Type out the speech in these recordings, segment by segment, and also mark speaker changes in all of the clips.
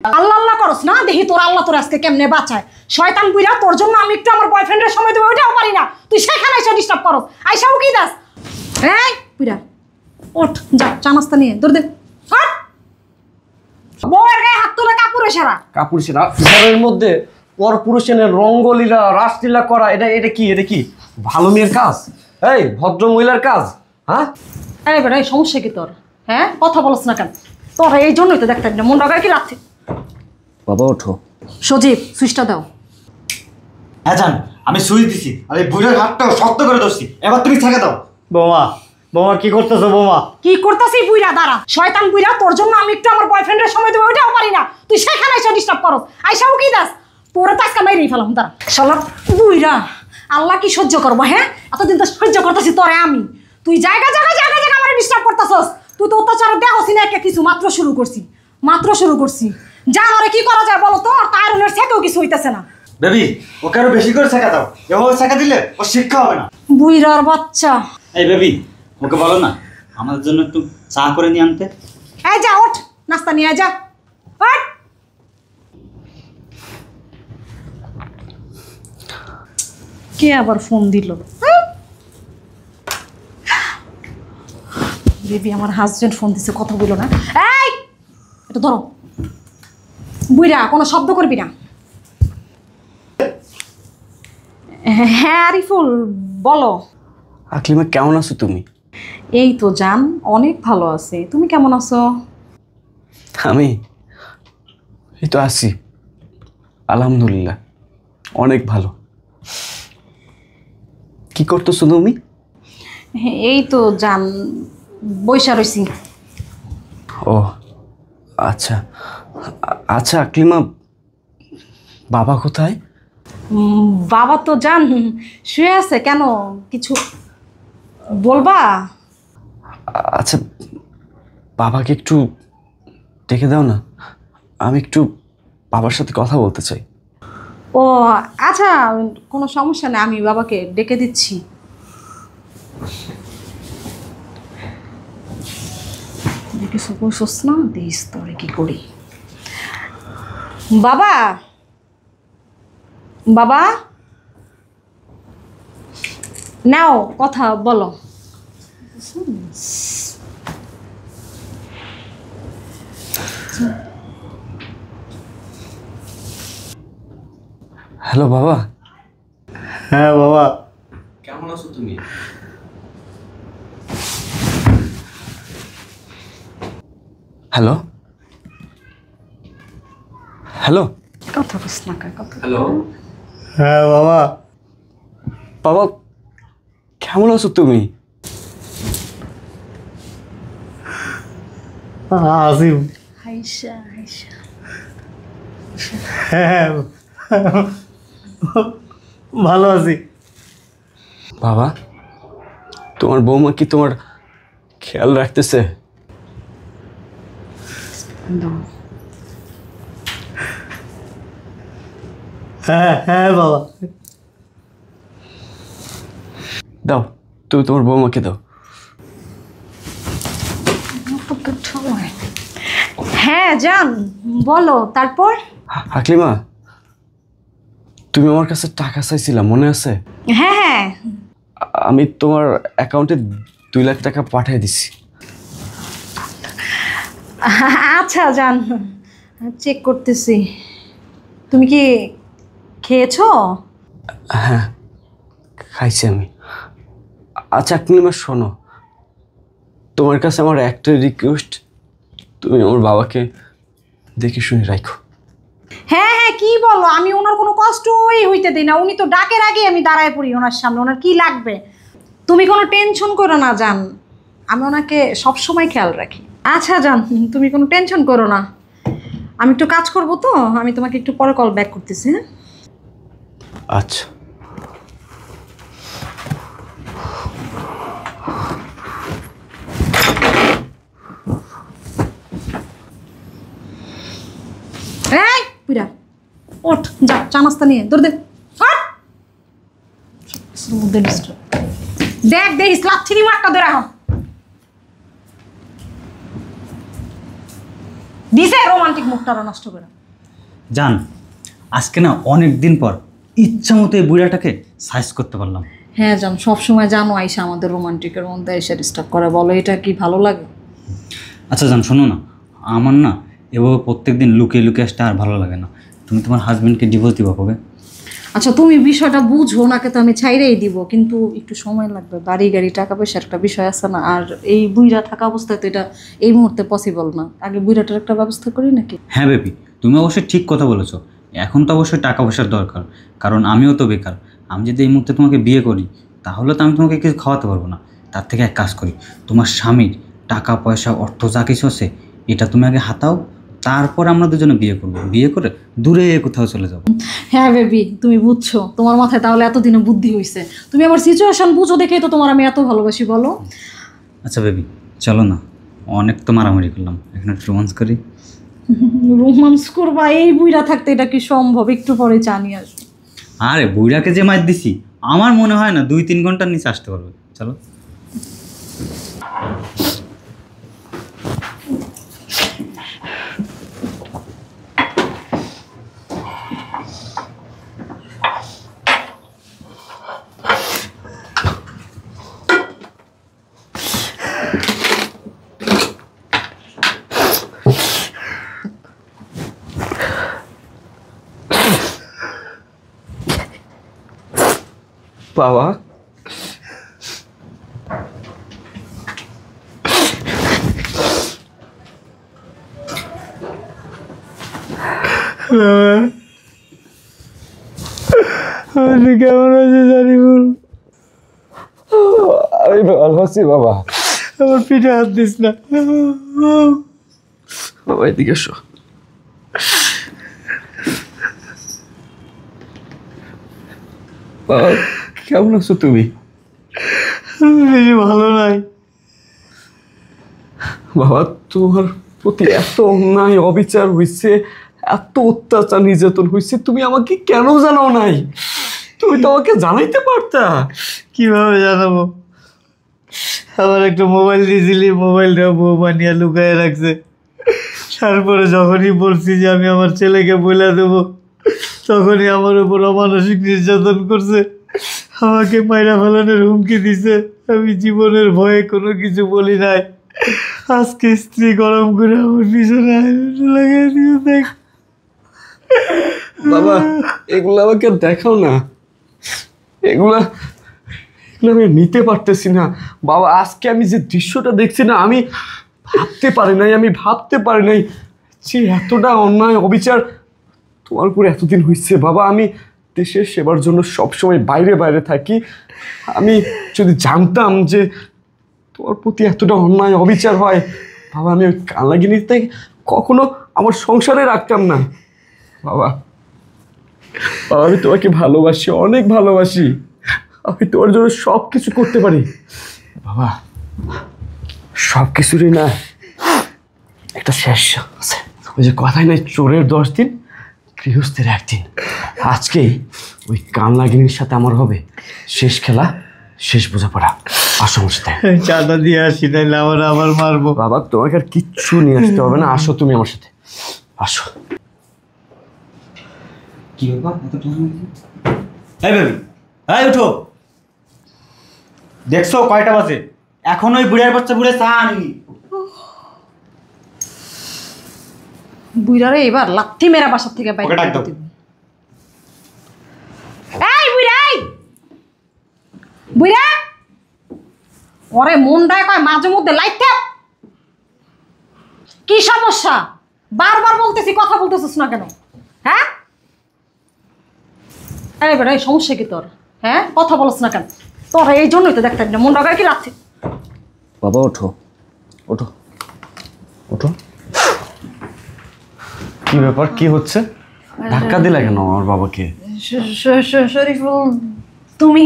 Speaker 1: আল্লাহ আল্লাহ করস না, দেখি তোর আল্লাহ তোর আজকে কেমনে বাঁচায়। শয়তান বুইরা, তোর জন্য আমি একটু আমার বয়ফ্রেন্ডের সময় দেবো ওইটাও পারি না, তুই সেখানে এসে ডিস্টার্ব করস। আইসাও কি দাস? এই বুইরা ওঠ, যা চা নাস্তা নিয়ে দৌড় দে। বউয়ের গায়ে হাত তোলা কাপড়ে সারা
Speaker 2: কাপড় সেরা ঘরের মধ্যে পরপুরুষের রঙ্গলীলা রাসলীলা করা, এটা কি ভালো মেয়ের কাজ? এই ভদ্র মহিলার কাজ? হ্যাঁ
Speaker 1: এই বেটা, এই সমস্যা কি তোর? হ্যাঁ কথা বলছ না কেন? তোর এই জন্যই তো দেখতে মন রাখার কি রাখছে।
Speaker 2: বাবা ওঠো।
Speaker 1: সজীব সুইচটা দাও।
Speaker 3: হ্যাঁ জান, আমি সুইচ দিছি আর এই বুড়ের হাতটাও শক্ত করে ধরছি, এবার তুমি ছেঁকে দাও।
Speaker 4: বৌমা বৌমা কি করতেছো বৌমা?
Speaker 1: কি করতেছিস বুইরা? দাঁড়া, শয়তান বুইরা, তোর জন্য আমি একটু আমার বয়ফ্রেন্ডের সময় দেবো ওইটাও পারি না, তুই সেখানে এসে ডিস্টার্ব করস। আইসাও কি দাস? তোরা তো আজকে মেরেই ফেলাম। দাঁড়া শালা বুইরা, আল্লাহ কি সহ্য করবো? হ্যাঁ এতদিন তো সহ্য করতেছি তোরে আমি, তুই জায়গা আমার ডিস্টার্ব করতেছস। তুই তো অত্যাচার দেখছি না, একটা কিছু মাত্র শুরু করছি। জান ওরে কি করা যায় বলো তো? তার ওনার থেকেও কিছু হইতেছে না।
Speaker 3: বেবি, ওকে আরো বেশি করে ছেঁকা দাও, এভাবে ছেঁকা দিলে ও শিক্ষা হবে না।
Speaker 1: বুইরার বাচ্চা।
Speaker 3: এই বেবি, ওকে বলো না আমাদের জন্য একটু চা করে নিয়ে আনতে।
Speaker 1: এই যা ওঠ, নাস্তা নিয়ে যা। ওঠ। কে আবার ফোন দিল? বেবি, আমার হাজবেন্ড ফোন দিছে, কথা বলো না। এই এটা ধরো। বুইরা কোনো শব্দ করবি না। হ্যাঁ আরিফুল বলো।
Speaker 2: আকলিমা কেমন আছো তুমি?
Speaker 1: এই তো জান, অনেক ভালো আছে। তুমি কেমন আছো?
Speaker 2: আমি এই তো আছি, আলহামদুলিল্লাহ অনেক ভালো। কি করতেছো তুমি?
Speaker 1: এই তো জান, বইসা রইছি।
Speaker 2: ও আচ্ছা আচ্ছা আকলিমা, বাবা কোথায়?
Speaker 1: বাবা তো জান শুয়ে আছে। কেন, কিছু বলবা?
Speaker 2: আচ্ছা বাবাকে একটু ডেকে দাও না, আমি একটু বাবার সাথে কথা বলতে চাই।
Speaker 1: ও আচ্ছা, কোনো সমস্যা নেই, আমি বাবাকে ডেকে দিচ্ছি। কিছু বসোস না, দিস তোরে কি করি। বাবা বাবা নাও, কথা বলো।
Speaker 2: হ্যালো বাবা।
Speaker 4: হ্যাঁ বাবা।
Speaker 2: কেমন আছো তুমি? হ্যালো হ্যালো
Speaker 1: কথা বস না, কথা।
Speaker 2: হ্যালো
Speaker 4: হ্যাঁ বাবা।
Speaker 2: বাবা কেমন আছো তুমি?
Speaker 4: আসিম।
Speaker 1: হাইসা হাইসা।
Speaker 4: হ্যাঁ ভালো আছি।
Speaker 2: বাবা তোমার বৌমা কি তোমার খেয়াল রাখতেছে?
Speaker 4: হ্যাঁ হ্যাঁ বাবা।
Speaker 2: দাও, তুমি তোমার বৌমাকে দাও।
Speaker 1: হ্যাঁ জান বলো, তারপর?
Speaker 2: আকলিমা, তুমি আমার কাছে টাকা চাইছিলা, মনে আছে?
Speaker 1: হ্যাঁ হ্যাঁ,
Speaker 2: আমি তোমার অ্যাকাউন্টে 2 লাখ টাকা পাঠিয়ে দিছি।
Speaker 1: আচ্ছা জান, চেক করতেছি। তুমি কি খেয়েছো?
Speaker 2: হ্যাঁ খাইছি আমি। আচ্ছা আকলিমা শোনো, তোমার কাছে আমার একটা রিকোয়েস্ট, তুমি আমার বাবাকে দেখে শুনে রাখো।
Speaker 1: হ্যাঁ হ্যাঁ, কি বলো, আমি ওনার কোনো কষ্টই হইতে দিই না। উনি তো ডাকের আগে আমি দাঁড়ায় পড়ি ওনার সামনে, ওনার কি লাগবে। তুমি কোনো টেনশন করো না জান, আমি ওনাকে সবসময় খেয়াল রাখি। আচ্ছা জান, তুমি কোনো টেনশন করো না, আমি একটু কাজ করবো তো, আমি তোমাকে একটু পরে কল ব্যাক করতেছি। হ্যাঁ
Speaker 2: আচ্ছা।
Speaker 1: এই পুরা ওঠ, যা চা নাস্তা নিয়ে দৌড় দে। দেখ দেখ স্লাপ ছিড়ি মারটা ধরে এখন। দিছে রোমান্টিক মুখটারও নষ্ট করে।
Speaker 3: জান আজকে না অনেক দিন পর ইচ্ছা মতো এই বুড়াটাকে সাইজ করতে পারলাম।
Speaker 1: হ্যাঁ জান, সবসময় জানো আইসা আমাদের রোমান্টিকের মধ্যে এসে ডিস্টার্ব করে, বলো এটা কি ভালো লাগে?
Speaker 3: আচ্ছা জান শোনো না, আমার না এভাবে প্রত্যেকদিন লুকিয়ে লুকিয়ে আসতে আর ভালো লাগে না। তুমি তোমার হাজবেন্ডকে ডিভোর্স দিবা কবে?
Speaker 1: আচ্ছা তুমি বিষয়টা বুঝো, ওনাকে তো আমি ছাইরেই দিব, কিন্তু একটু সময় লাগবে, বাড়ি গাড়ি টাকা পয়সার একটা বিষয় আছে না, আর এই বুইড়া থাকা অবস্থায় তো এটা এই মুহূর্তে পসিবল না। আগে বুইড়াটার একটা ব্যবস্থা করি নাকি?
Speaker 3: হ্যাঁ বেবি, তুমি অবশ্যই ঠিক কথা বলেছো। এখন তো অবশ্যই টাকা পয়সার দরকার, কারণ আমিও তো বেকার। আমি যদি এই মুহূর্তে তোমাকে বিয়ে করি তাহলে তো আমি তোমাকে কিছু খাওয়াতে পারবো না। তার থেকে এক কাজ করি, তোমার স্বামীর টাকা পয়সা অর্থ যা কিছু আছে এটা তুমি আগে হাতাও, তারপর আমরা দুজনে বিয়ে করবো। বিয়ে করে দূরে কোথাও চলে যাবো।
Speaker 1: হ্যাঁ বেবি, তুমি বুঝছো, তোমার মাথায় তাহলে এতদিনে বুদ্ধি হয়েছে। তুমি আমার সিচুয়েশন বুঝো দেখেই তো তোমার আমি এত ভালোবাসি, বলো।
Speaker 3: আচ্ছা বেবি চলো না, অনেক তো মারামারি করলাম, এখন একটু রোমান্স করি।
Speaker 1: রোমান্স করবা? এই বুইড়া থাকতে এটা কি সম্ভব? একটু পরে চা নিয়ে আসবো।
Speaker 3: আরে বুড়াকে যে মার দিছি, আমার মনে হয় না 2-3 ঘন্টার নিচে আসতে পারবে। চলো।
Speaker 2: বাবা
Speaker 4: আপনি কেমন আছে জারিফুল?
Speaker 2: আমি ভালো আছি বাবা।
Speaker 4: আমার পিঠে হাত দিস না।
Speaker 2: বাবা এদিকে এসো। বাবা কেমন আছো তুমি?
Speaker 4: বেশি ভালো নাই
Speaker 2: বাবা, তোমার প্রতি এত অন্যায় অবিচার হয়েছে, এত অত্যাচার নির্যাতন হয়েছে, তুমি আমাকে কেন জানাও নাই? তুমি তো আমাকে জানাইতে পারতা।
Speaker 4: কিভাবে জানাবো? আমার একটা মোবাইল দিয়েছিলি, মোবাইলটা বউ বানিয়ে লুকায় রাখছে। তারপরে যখনই বলছি যে আমি আমার ছেলেকে বলে দেবো, তখনই আমার উপর অমানসিক নির্যাতন করছে, আমাকে মাইরা ফেলানোর হুমকি দিছে। আমি জীবনের ভয়ে কোনো কিছু বলি নাই। আজকে স্ত্রী গরম করে আমার পিছনে লাগাই দিয়ে দেখ।
Speaker 2: বাবা এগুলো আমাকে দেখাও না, এগুলা আমি নিতে পারতেছি না বাবা। আজকে আমি যে দৃশ্যটা দেখছি না, আমি ভাবতে পারি নাই যে এতটা অন্যায় অবিচার তোমার উপরে এতদিন হয়েছে। বাবা আমি দেশের সেবার জন্য সবসময় বাইরে বাইরে থাকি, আমি যদি জানতাম যে তোমার প্রতি এতটা অন্যায় অবিচার হয়, বাবা আমি ওই কানলাগিনীতে কখনো আমার সংসারে রাখতাম না। বাবা বাবা আমি তোমাকে ভালোবাসি, অনেক ভালোবাসি, আমি তোমার জন্য সব কিছু করতে পারি। বাবা সব কিছুরই না একটা শেষ আছে। ওই যে কথাই নাই, চোরের 10 দিন গৃহস্থের 1 দিন। আজকেই ওই কানলাগিনীর সাথে আমার হবে শেষ খেলা, শেষ বোঝাপড়া। আসো আমার সাথে।
Speaker 4: চাঁদা দিয়ে আসি, নাইলে আমার মারবো।
Speaker 2: বাবা তোমাকে আর কিচ্ছু নিয়ে আসতে হবে না, আসো তুমি আমার সাথে, আসো।
Speaker 3: কি ব্যাপার এত টাইম? এই বেবি, এই উঠো। দেখছো কয়টা বাজে? এখন ওই বুড়ার বাচ্চা বুড়ে চা আনিনি।
Speaker 1: বুইড়ারে এবার লাথি মেরা বাসার থেকে বাইরে
Speaker 3: ওকে ডাক দাও।
Speaker 1: করে দিব। এই বুইড়াই, বুইড়া ওরে মনটায় কয় মাঝে মধ্যে লাইতে। কি সমস্যা? বারবার বলতেছি, কথা বলতেছিস না কেন? হ্যাঁ এই বেটা, এই সমস্যা কি তোর? হ্যাঁ কথা বলছ না কেন? তোর এই জন্যই তো দেখতে না মনটা কি লাথি।
Speaker 2: বাবা ওঠো ওঠো ওঠো। কি ব্যাপার, কি হচ্ছে? ধাক্কা দিলে কেন আমার বাবাকে?
Speaker 1: শরীফুল তুমি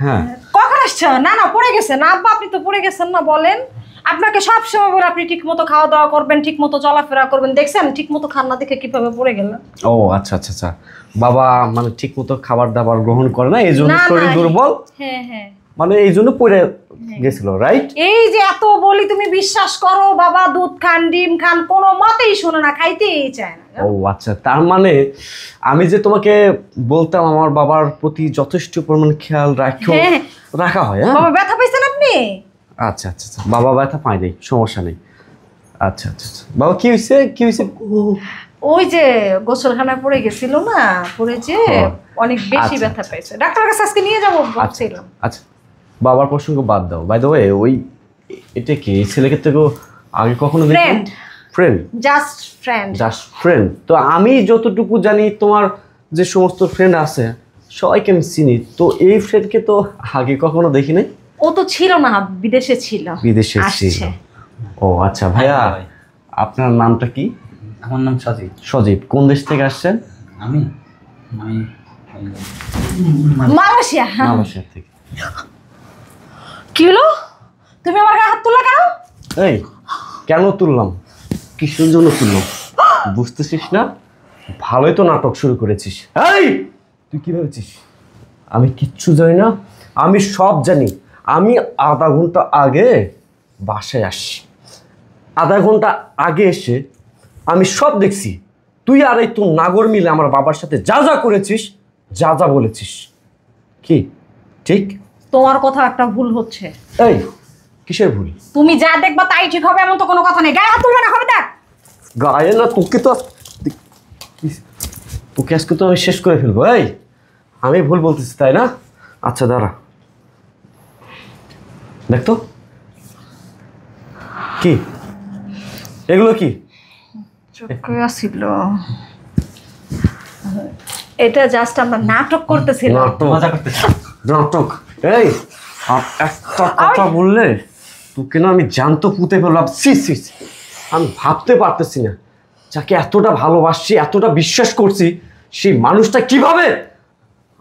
Speaker 2: হ্যাঁ
Speaker 1: কখন আসছো? না না পড়ে গেছে না আব্বা, আপনি তো পড়ে গেছেন না। বলেন, আপনাকে সবসময় বলে আপনি ঠিক মতো খাওয়া দাওয়া করবেন, ঠিক মতো চলাফেরা করবেন, দেখছেন ঠিক মতো খান না দেখে কিভাবে পড়ে গেলেন।
Speaker 2: ও আচ্ছা আচ্ছা আচ্ছা, বাবা মানে ঠিক মতো খাবার দাবার গ্রহণ করে না, এই জন্য
Speaker 1: না,
Speaker 2: শরীর
Speaker 1: না,
Speaker 2: দুর্বল।
Speaker 1: হ্যাঁ হ্যাঁ
Speaker 2: মানে এই জন্য পড়ে গেছিল, রাইট?
Speaker 1: এই যে এত বলি তুমি বিশ্বাস করো, বাবা দুধ খান ডিম খান কোনো মতেই শোনো না, খাইতেই চায় না।
Speaker 2: ও আচ্ছা, তার মানে আমি যে তোমাকে বলতাম আমার বাবার প্রতি যথেষ্ট পরিমাণ খেয়াল রাখা হয়। হ্যাঁ
Speaker 1: বাবা ব্যথা পাইছেন আপনি?
Speaker 2: আচ্ছা আচ্ছা আচ্ছা, বাবা ব্যথা পায় নাই, সমস্যা নেই। আচ্ছা আচ্ছা আচ্ছা, বাবা কি হয়েছে কি হয়েছে?
Speaker 1: ওই যে গোসলখানায় পড়ে গেছিল না, পড়ে যে অনেক বেশি ব্যথা পাইছে, ডাক্তারের কাছে আজকে নিয়ে যাবো ভাবছিলাম।
Speaker 2: আচ্ছা বাবার প্রসঙ্গ বাদ দাও, বাই দ্য ওয়ে ওই এটা কি ছেলেকে থেকে আগে কখনো দেখেন? Friend,
Speaker 1: just friend.
Speaker 2: Just friend. তো আমি যতটুকু জানি তোমার যে সমস্ত ফ্রেন্ড আছে সবাইকে আমি চিনি, তো এই ফ্রেন্ডকে তো আগে কখনো দেখি নাই।
Speaker 1: ও তো ছিল না, বিদেশে ছিল।
Speaker 2: বিদেশে ছিল? ও আচ্ছা। ভাইয়া আপনার নামটা কি?
Speaker 3: আমার নাম সজীব।
Speaker 2: সজীব, কোন দেশ থেকে আসছেন?
Speaker 3: আমি
Speaker 1: মালয়েশিয়া।
Speaker 2: মালয়েশিয়া থেকে।
Speaker 1: কি হলো, তুমি আমার গায়ে হাত তুললা কেন?
Speaker 2: এই কেন তুললাম, কিসের জন্য তুললাম বুঝতেছিস না? ভালোই তো নাটক শুরু করেছিস। এই তুই কি ভেবেছিস আমি কিচ্ছু জানি না? আমি সব জানি। আমি আধা ঘন্টা আগে বাসায় আসি, আধা ঘন্টা আগে এসে আমি সব দেখছি। তুই আর এই তোর নাগর মিলে আমার বাবার সাথে যা যা করেছিস, যা যা বলেছিস, কি ঠিক?
Speaker 1: তোমার কথা একটা ভুল হচ্ছে।
Speaker 2: এই কিসের ভুল?
Speaker 1: তুমি যা দেখবা তাই ঠিক হবে এমন তো কোনো কথা নেই। গায়ে হাত তুলবে না, হবে দেখ।
Speaker 2: গায়ে না, তোকে আজকে তো আমি শেষ করে ফেলবো। এই আমি ভুল বলতেছি তাই না? আচ্ছা দাঁড়া, দেখতো কি এগুলো কি?
Speaker 1: ছিল এটা জাস্ট আমরা নাটক করতেছিলাম।
Speaker 2: নাটক? এই একটা কথা বললে তোকে না আমি জ্যান্ত পুঁতে ফেললাম। আমি ভাবতে পারতেছি না, যাকে এতটা ভালোবাসছি এতটা বিশ্বাস করছি, সেই মানুষটা কিভাবে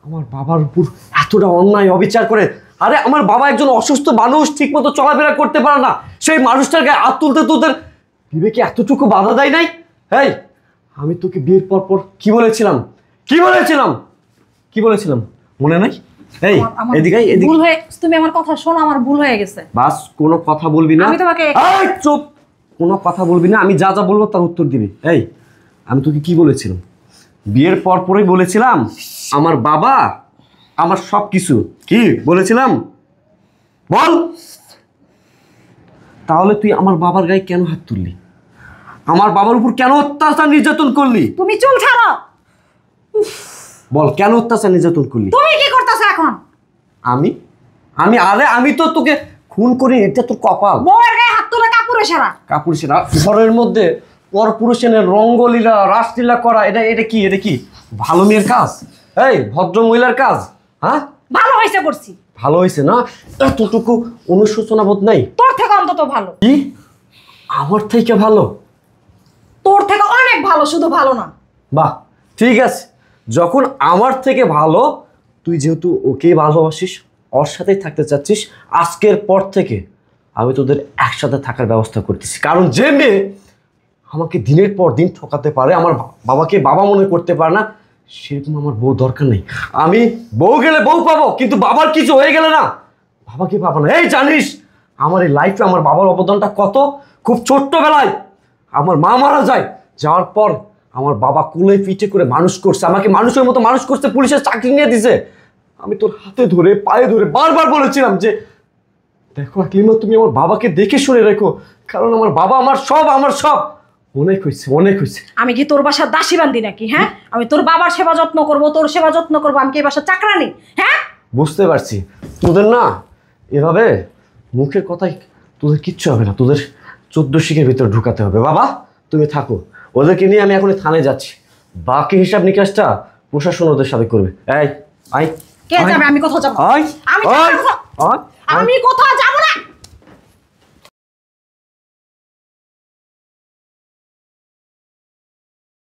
Speaker 2: আমার বাবার উপর এতটা অন্যায় অবিচার করে। আরে আমার বাবা একজন অসুস্থ মানুষ, ঠিক মতো চলাফেরা করতে পারে না, সেই মানুষটার গায়ে হাত তুলতে তোদের বিবেকে এতটুকু বাধা দেয় নাই? এই আমি তোকে বিয়ের পর কি বলেছিলাম, কি বলেছিলাম, কি বলেছিলাম মনে নাই? এই এদিকে
Speaker 1: ভুল হয়ে, তুমি আমার কথা শোনো, আমার ভুল হয়ে গেছে।
Speaker 2: বাস কোনো কথা বলবি না।
Speaker 1: আমি তোমাকে
Speaker 2: এই চুপ, কোনো কথা বলবি না। আমি যা যা বলবো তার উত্তর দিবি। এই আমি তোকে কি বলেছিলাম বিয়ের পরই বলেছিলাম আমার বাবা আমার সব কিছু। কি বলেছিলাম বল? তাহলে তুই আমার বাবার গায়ে কেন হাত তুললি? আমার বাবার উপর কেন অত্যাচার নির্যাতন করলি?
Speaker 1: তুমি চুল ছাড়ো।
Speaker 2: বল কেন অত্যাচার নির্যাতন করলি?
Speaker 1: তুমি কি করতেছ এখন?
Speaker 2: আমি আমি আরে আমি তো তোকে খুন করি, এটা তোর কপাল।
Speaker 1: বউয়ের গায়ে হাত তুলে কাপুরে সারা,
Speaker 2: কাপুরুষ ঘরের মধ্যে পরপুরুষের রঙ্গলীলা রাসলীলা করা, এটা এটা কি, এটা কি ভালো মেয়ের কাজ? এই ভদ্র মহিলার কাজ? হ্যাঁ
Speaker 1: ভালো হয়েছে করছি।
Speaker 2: ভালো হয়েছে না? এতটুকু অনুশোচনা বোধ নাই?
Speaker 1: তোর থেকে অন্তত ভালো।
Speaker 2: কি আমার থেকে ভালো?
Speaker 1: তোর থেকে অনেক ভালো, শুধু ভালো না।
Speaker 2: বাহ ঠিক আছে, যখন আমার থেকে ভালো, তুই যেহেতু ওকেই ভালোবাসিস, ওর সাথেই থাকতে চাচ্ছিস, আজকের পর থেকে আমি তোদের একসাথে থাকার ব্যবস্থা করতেছি। কারণ যে মেয়ে আমাকে দিনের পর দিন ঠকাতে পারে, আমার বাবাকে বাবা মনে করতে পারে না, সেরকম আমার বউ দরকার নেই। আমি বউ গেলে বউ পাবো, কিন্তু বাবার কিছু হয়ে গেলে না বাবাকে পাবো না। এই জানিস আমার এই লাইফে আমার বাবার অবদানটা কত? খুব ছোট্টবেলায় আমার মা মারা যায়, যাওয়ার পর আমার বাবা কুলে পিঠে করে মানুষ করছে, আমাকে মানুষের মতো মানুষ করছে, পুলিশের চাকরি নিয়ে দিছে। আমি তোর হাতে ধরে পায়ে ধরে বারবার বলেছিলাম যে দেখো আকলিমা, তুমি আমার বাবাকে দেখে শুনে রেখো, কারণ আমার বাবা আমার সব, আমার সব। অনেক হয়েছে, অনেক হয়েছে।
Speaker 1: আমি কি তোর বাসার দাসী বান্দি নাকি? হ্যাঁ, আমি তোর বাবার সেবা যত্ন করব, তোর সেবা যত্ন করব, আমি কি এই বাসার চাকরানি? হ্যাঁ
Speaker 2: বুঝতে পারছি, তোদের না এভাবে মুখের কথাই তোদের কিচ্ছু হবে না, তোদের 14 শিখের ভিতরে ঢুকাতে হবে। বাবা তুমি থাকো, ওদেরকে নিয়ে আমি এখন থানায় যাচ্ছি, বাকি হিসাব নিকাশটা প্রশাসন ওদের সাথে করবে। এই আই
Speaker 1: কে যাবে? আমি কোথাও যাব না।
Speaker 2: আই
Speaker 1: আমি
Speaker 2: আই
Speaker 1: কোথাও যাব না।